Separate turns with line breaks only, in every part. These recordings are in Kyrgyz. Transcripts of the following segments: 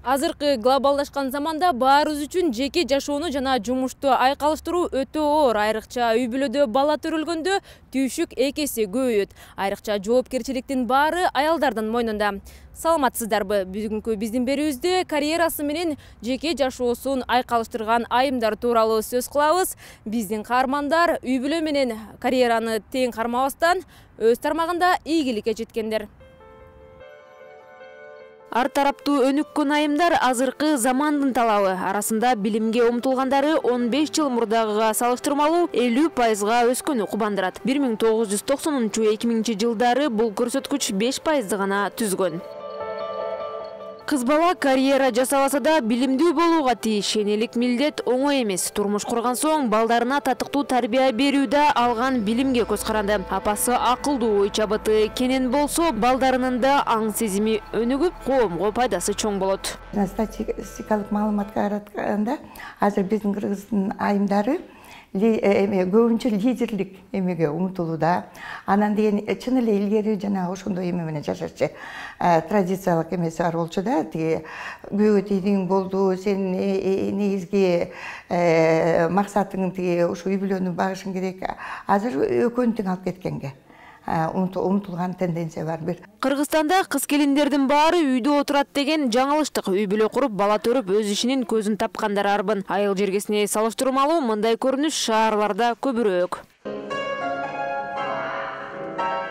Азыркы глобалдашкан заманда баарыбыз үчүн жеке жашоону жана жумушту айкалыштыруу өтө оор. Айрыкча үй бүлөдө бала төрөлгөндө түйшүк эки эсе көбөйөт. Айрыкча жоопкерчиликтин баары аялдардын мойнунда. Саламатсыздарбы? Бүгүнкү биздин берүүбүздө карьерасы менен жеке жашоосун айкалыштырган айымдар тууралуу сөз кылабыз. Биздин каармандар үй бүлө менен карьераны тең кармабастан өз тармагында ийгиликке жеткендер. Ар тараптуу өнүккөн айымдар азыркы замандын талабы. Арасында билимге умтулгандары 15 жыл мурдагыга салыштырмалуу 50%га өскөнү кубандырат. 1990-2000 жылдары бул көрсөткүч 5% гана түзгөн. Кыз бала карьера жасабаса да билимдүү болууга тийиш. Энелик милдет оңой эмес. Турмуш курган соң балдарына татыктуу тарбия берүүдө алган билимге көз каранды. Апасы акылдуу, ой чабыты кенен болсо, балдарынын да аң сезими өнүгүп, коомго пайдасы чоң болот.
Статистикалык маалыматка каратканда, азыр биздин кыргыздын айымдары көбүнчө лидерлик эмеге умтулууда. Анан деген чын эле илгери жана ошондой эме менен жашачу традициялык эмеси бар болчу да. Тиги күйөө тийдиң болду, сен негизги максатың тиги ушу үй бүлөнү багышың керек. Азыр экөөнү тең алып кеткенге умтулган тенденция бар.
Кыргызстанда кыз келиндердин баары үйдө отурат деген жаңылыштык. Үй бүлө куруп, бала төрүп, өз ишинин көзүн тапкандар арбын. Айыл жергесине салыштырмалуу мындай көрүнүш шаарларда көбүрөөк.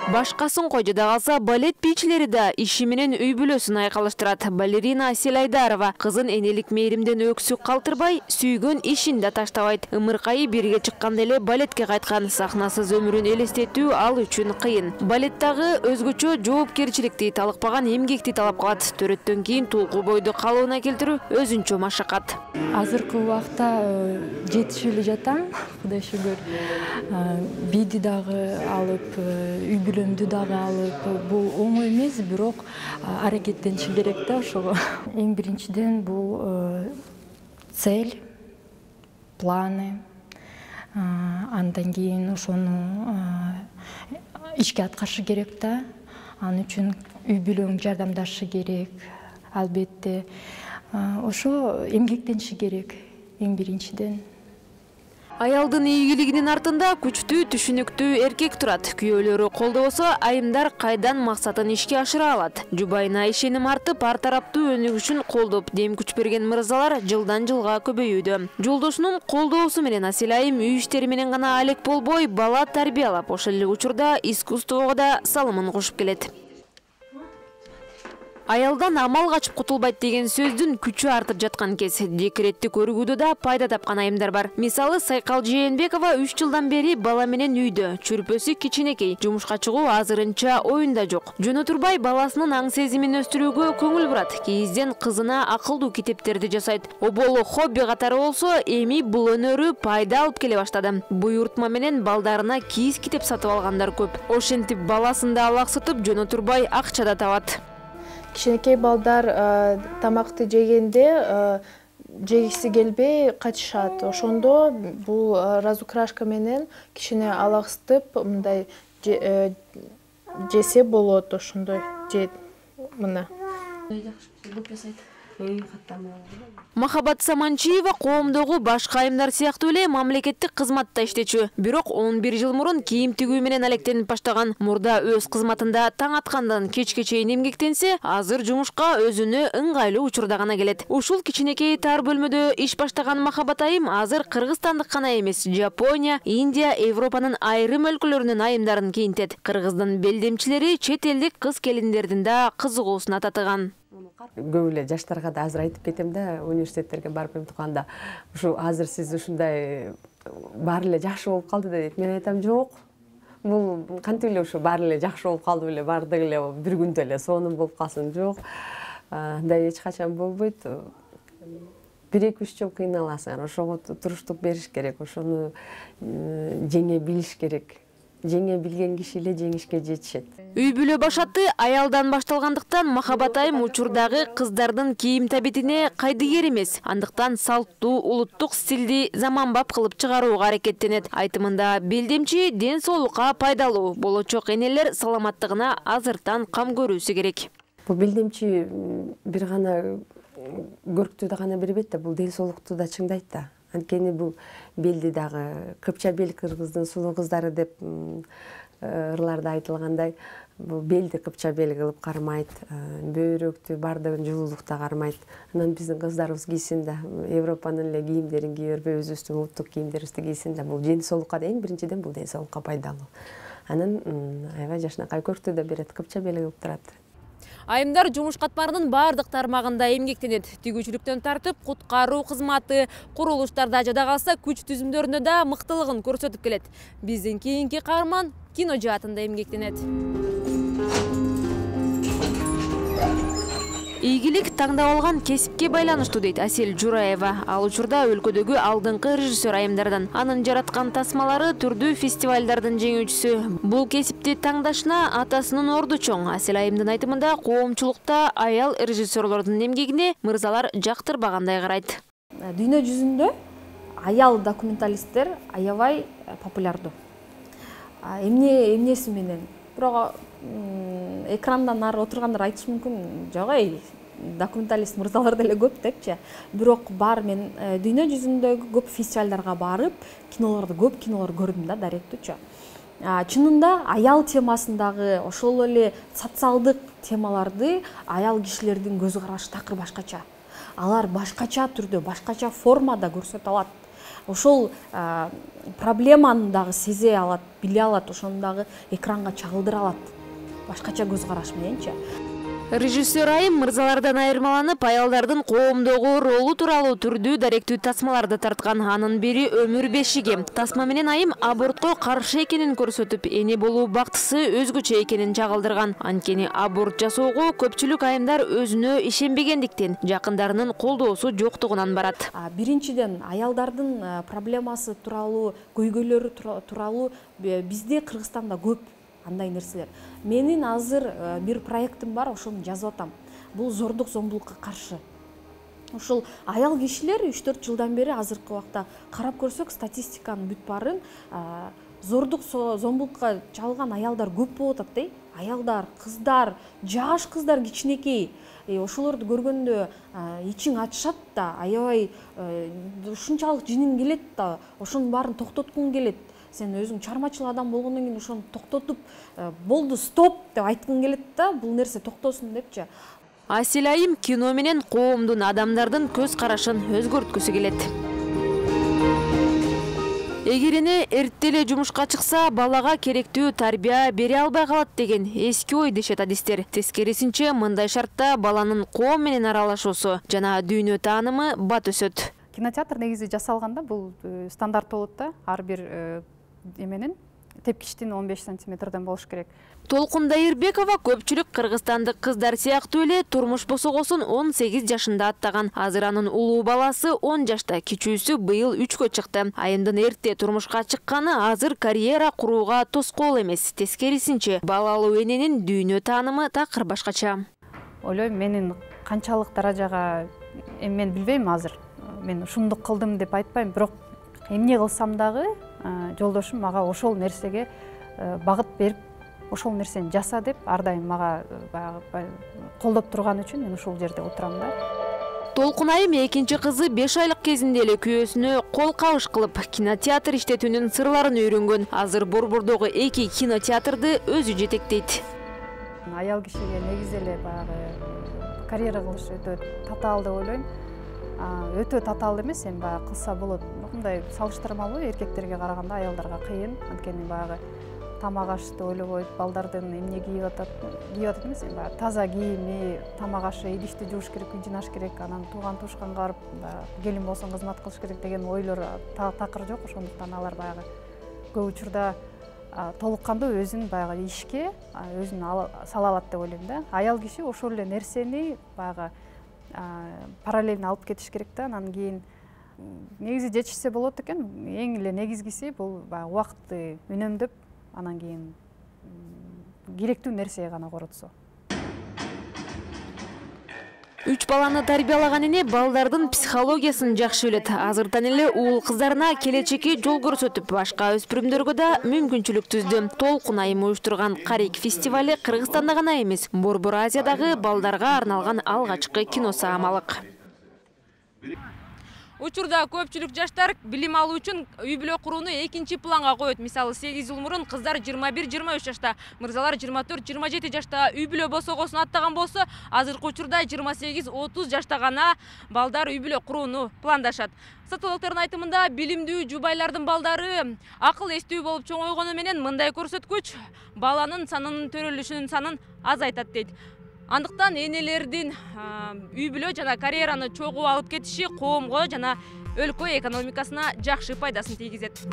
Башкасын койжода калса, балет бийчилери да иши менен үй бүлөсүн айкалыштырат. Балерина Асель Айдарова кызын энелик мээримден өксүк калтырбай, сүйгөн ишин да таштабайт. Ымыркайы бирге чыкканда эле балетке кайткан. Сахнасыз өмүрүн элестетүү ал үчүн кыйын. Балеттагы өзгөчө жоопкерчиликти, талыкпаган эмгекти талап кылат. Төрөттөн кийин тулку бойду калыбына келтирүү өзүнчө машакат.
Азыркы убакта жетишип эле жатам, Кудай шүгүр. Бийди дагы алып, үй бүлөмдү дагы алып, бул оңой эмес, бирок аракеттениши керек да ошого. Эң биринчиден бул цель, планы, андан кийин ошону ишке аткарышы керек да. Ал үчүн үй бүлөң жардамдашы керек, албетте. Ошо эмгектениши керек, эң биринчиден.
Аялдын ийгилигинин артында күчтүү, түшүнүктүү эркек турат. Күйөөлөрү колдобосо, айымдар кайдан максатын ишке ашыра алат. Жубайына ишеним артып, ар тараптуу өнүгүшүн колдоп, дем күч берген мырзалар жылдан жылга көбөйүүдө. Жолдошунун колдоосу менен Асель айым үй иштери менен гана алек болбой, бала тарбиялап, ошол эле учурда искусствого да салымын кошуп келет. Аялдан амал качып кутулбайт деген сөздүн күчү артып жаткан кез. Декретти көргүүдө да пайда тапкан айымдар бар. Мисалы, Сайкал Жээнбекова 3 жылдан бери бала менен үйдө. Чүрпөсү кичинекей, жумушка чыгуу азырынча оюнда жок. Жөн отурбай баласынын аң сезимин өстүрүүгө көңүл бурат. Кийизден кызына акылдуу китептерди жасайт. Оболу хобби катары болсо, эми бул өнөрү пайда алып келе баштады. Буйртма менен балдарына кийиз китеп сатып алгандар көп. Ошентип баласын да алаксытып, жөн отурбай акча да табат.
Кичинекей балдар тамакты жегенде жегиси келбей качышат. Ошондо бул разукрашка менен кичине алаксытып, мындай жесе болот, ошондой же мына.
Махабат Саманчиева коомдогу башка айымдар сыяктуу эле мамлекеттик кызматта иштечү. Бирок 11 жыл мурун кийим тигүү менен алектенип баштаган. Мурда өз кызматында таң аткандан кечке чейин эмгектенсе, азыр жумушка өзүнө ыңгайлуу учурда гана келет. Ушул кичинекей тар бөлмөдө иш баштаган Махабат айым азыр кыргызстандык гана эмес, Жапония, Индия, Европанын айрым өлкөлөрүнүн айымдарын кийинтет. Кыргыздын белдемчилери чет элдик кыз келиндердин да кызыгуусуна татыган.
Көп эле жаштарга да азыр айтып кетем да, университеттерге барып эмтиханда, ушу азыр сиз ушундай баары эле жакшы болуп калды дейт. Мен айтам, жок. Бул кантип эле ушу баары эле жакшы болуп калды беле, баардыгы эле бир күндө эле сонун болуп калсын, жок. Андай эч качан болбойт. 1-2-3 жыл кыйналасың, ошого туруштук бериш керек, ошону жеңе билиш керек. Жеңе билген киши эле жеңишке жетишет.
Үй бүлө башаты аялдан башталгандыктан Махабат айым учурдагы кыздардын кийим табитине кайдыгер эмес. Андыктан салттуу, улуттук стилди заманбап кылып чыгарууга аракеттенет. Айтымында белдемчи ден соолукка пайдалуу, болочок энелер саламаттыгына азыртан кам көрүүсү керек.
Бул белдемчи бир гана көрктү гана бербейт да, бул ден соолукту да чыңдайт да. Анткени бул белди дагы кыпча бел кыргыздын сулуу кыздары деп ырларда айтылгандай, бул белди кыпча бел кылып кармайт, бөйрөктү бардыгын жылуулукта кармайт. Анан биздин кыздарыбыз кийсин да, Европанын эле кийимдерин кийип, өзүбүздүн улуттук кийимдерибизди кийсин да, бул ден соолукка да, эң биринчиден бул ден соолукка пайдалуу. Анан аябай жашынакай көрктү да берет, кыпча бел кылып турат.
Айымдар жумуш катмарынын бардык тармагында эмгектенет. Тигүүчүлүктөн тартып, куткаруу кызматы, курулуштарда жада калса күч түзүмдөрүндө да мыктылыгын көрсөтүп келет. Биздин кийинки каарман кино жаатында эмгектенет. Ийгилик таңдап алган кесипке байланыштуу дейт Асел Жураева. Ал учурда өлкөдөгү алдыңкы режиссер айымдардан. Анын жараткан тасмалары түрдүү фестивалдардын жеңүүчүсү. Бул кесипти таңдашына атасынын орду чоң. Асел айымдын айтымында коомчулукта аял режиссерлордун эмгегине мырзалар жактырбагандай карайт.
Дүйнө жүзүндө аял документалисттер аябай популярдуу. Эмнеси менен? Бирок экрандан ары отургандар айтышы мүмкүн, жок документалист мырзалар деле көп депчи. Бирок бар, мен дүйнө жүзүндөгү көп фестивалдарга барып, көп кинолор көрдүм да, даректүүчү. Чынында аял темасындагы ошол эле социалдык темаларды аял кишилердин көз карашы такыр башкача. Алар башкача түрдө, башкача формада көрсөтө алат. Ошол проблеманы дагы сезе алат, биле алат, ошону дагы экранга чагылдыра алат. Башкача көз караш мененчи.
Режиссер айым мырзалардан айырмаланып, аялдардын коомдогу ролу тууралуу түрдүү даректүү тасмаларды тарткан. Анын бири өмүр бешиги. Тасма менен айым абортко каршы экенин көрсөтүп, эне болуу бактысы өзгөчө экенин чагылдырган. Анткени аборт жасоого көпчүлүк айымдар өзүнө ишенбегендиктен, жакындарынын колдоосу жоктугунан барат.
Биринчиден аялдардын проблемасы тууралуу, көйгөйлөрү тууралуу бизде Кыргызстанда көп андай нерселер. Менин азыр бир проектим бар, ошону жазып атам. Бул зордук зомбулукка каршы. Ошол аял кишилер 3-4 жылдан бери азыркы убакта карап көрсөк, статистиканын бүт барын зордук зомбулукка чалган аялдар көп болуп атат, аялдар, кыздар, жаш кыздар кичинекей. Ошолорду көргөндө ичиң ачышат да, аябай ушунчалык жиниң келет да, ошонун баарын токтоткуң келет. Сен өзүң чармачыл адам болгондон кийин ошону токтотуп, болду, стоп деп айткың келет да, бул нерсе токтосун депчи.
Асел айым кино менен коомдун, адамдардын көз карашын өзгөрткүсү келет. Эгер эне эрте эле жумушка чыкса, балага керектүү тарбия бере албай калат деген эски ой дешет адистер. Тескерисинче, мындай шартта баланын коом менен аралашуусу жана дүйнө таанымы бат өсөт.
Кинотеатр негизи жасалганда бул стандарт болот да, ар бир эменин тепкичтин 15 сантиметрден болуш керек.
Толкун Дайырбекова көпчүлүк кыргызстандык кыздар сыяктуу эле турмуш босогосун 18 жашында аттаган. Азыр анын улуу баласы 10 жашта, кичүүсү быйыл 3кө чыкты. Айымдын эрте турмушка чыкканы азыр карьера курууга тоскоол эмес. Тескерисинче, балалуу эненин дүйнө таанымы такыр башкача.
Ойлойм, менин канчалык даражага мен билбейм азыр. Мен ушундук кылдым деп айтпайм, бирок эмне кылсам дагы жолдошум мага ошол нерсеге багыт берип, ошол нерсени жаса деп ар дайым мага колдоп турган үчүн мен ушул жерде отурам да.
Толкун айым экинчи кызы 5 айлык кезинде эле күйөөсүнө кол кабыш кылып, кинотеатр иштетүүнүн сырларын үйрөнгөн. Азыр Борбордогу 2 кинотеатрды өзү жетектейт.
Аял кишиге негизи эле баягы карьера кылыш өтө татаал деп ойлойм. Өтө татаал эмес, эми баягы кылса болот. Мындай салыштырмалуу эркектерге караганда аялдарга кыйын. Анткени баягы тамак ашты ойлобойт, балдардын эмне кийип атат эмес, баягы таза кийими, тамак ашы, идишти жууш керек, үй жыйнаш керек, анан тууган туушканга барып, келин болсоң кызмат кылыш керек деген ойлор такыр жок. Ошондуктан алар баягы көп учурда толук кандуу өзүн баягы ишке өзүн сала алат деп ойлойм да. Аял киши ошол эле нерсени баягы параллельно алып кетиш керек да. Анан кийин негизи жетишсе болот экен. Эң эле негизгиси бул баягы убакытты үнөмдөп, анан кийин керектүү нерсеге гана коротсо.
3 баланы тарбиялаган эне балдардын психологиясын жакшы билет. Азыртан эле уул кыздарына келечекке жол көрсөтүп, башка өспүрүмдөргө да мүмкүнчүлүк түздү. Толкун айым уюштурган Карик фестивали Кыргызстанда гана эмес, Борбор Азиядагы балдарга арналган алгачкы кино саамалык. Учурда көпчүлүк жаштар билим алуу үчүн үй бүлө курууну экинчи планга коет. Мисалы 8 жыл мурун кыздар 21-23 жашта, мырзалар 24-27 жашта үй бүлө босогосун аттаган болсо, азыркы учурда 28-30 жашта гана балдар үй бүлө курууну пландашат. Социологтордун айтымында билимдүү жубайлардын балдары акыл эстүү болуп чоңойгону менен мындай көрсөткүч баланын санынын төрөлүшүнүн санын азайтат дейт. Андыктан энелердин үй бүлө жана карьераны чогуу алып кетиши коомго жана өлкө экономикасына жакшы пайдасын тийгизет.